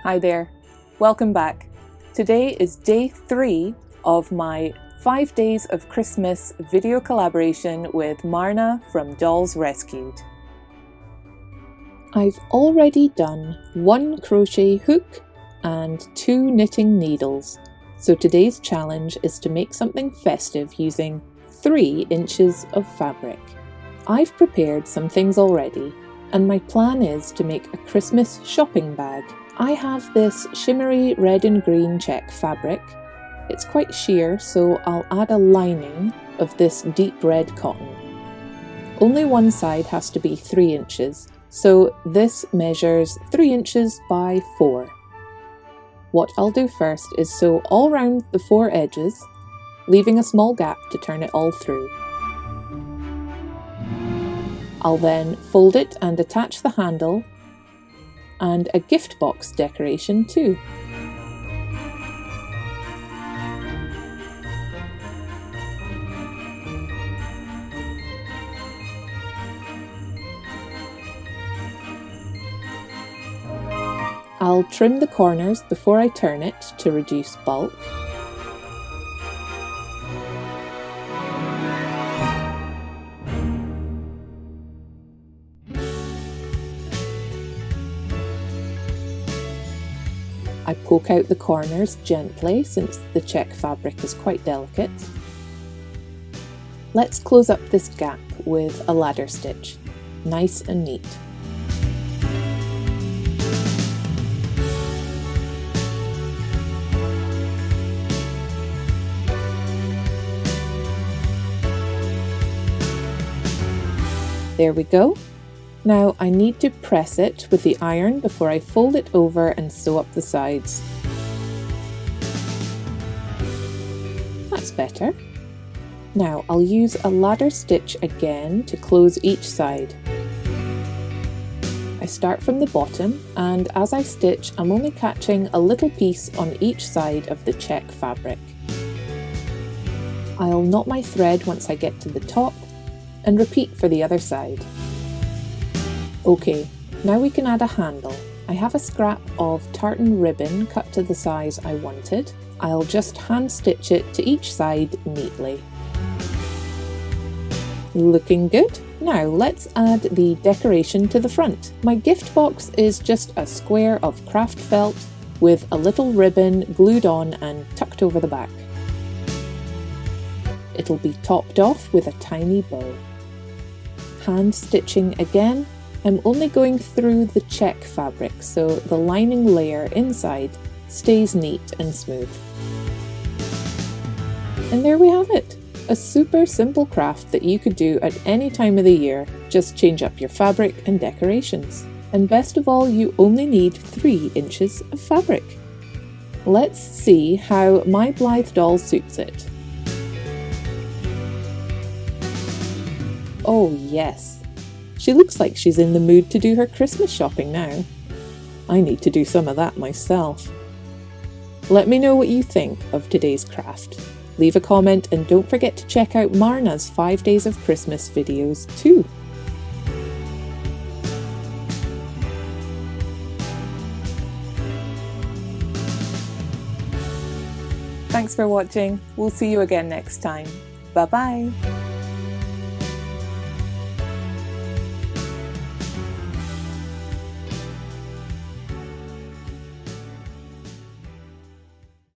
Hi there, welcome back. Today is day 3 of my 5 days of Christmas video collaboration with Marna from Dolls Rescued. I've already done 1 crochet hook and 2 knitting needles, so today's challenge is to make something festive using 3 inches of fabric. I've prepared some things already, and my plan is to make a Christmas shopping bag. I have this shimmery red and green check fabric. It's quite sheer, so I'll add a lining of this deep red cotton. Only one side has to be 3 inches, so this measures 3 inches by 4. What I'll do first is sew all round the 4 edges, leaving a small gap to turn it all through. I'll then fold it and attach the handle and a gift box decoration too. I'll trim the corners before I turn it to reduce bulk. I poke out the corners gently since the check fabric is quite delicate. Let's close up this gap with a ladder stitch, nice and neat. There we go. Now I need to press it with the iron before I fold it over and sew up the sides. That's better. Now I'll use a ladder stitch again to close each side. I start from the bottom, and as I stitch I'm only catching a little piece on each side of the check fabric. I'll knot my thread once I get to the top and repeat for the other side. Okay, now we can add a handle. I have a scrap of tartan ribbon cut to the size I wanted. I'll just hand stitch it to each side neatly. Looking good. Now let's add the decoration to the front. My gift box is just a square of craft felt with a little ribbon glued on and tucked over the back. It'll be topped off with a tiny bow. Hand stitching again. I'm only going through the check fabric so the lining layer inside stays neat and smooth. And there we have it! A super simple craft that you could do at any time of the year. Just change up your fabric and decorations. And best of all, you only need 3 inches of fabric. Let's see how my Blythe doll suits it. Oh yes! She looks like she's in the mood to do her Christmas shopping now. I need to do some of that myself. Let me know what you think of today's craft. Leave a comment and don't forget to check out Marna's 5 Days of Christmas videos too. Thanks for watching. We'll see you again next time. Bye bye!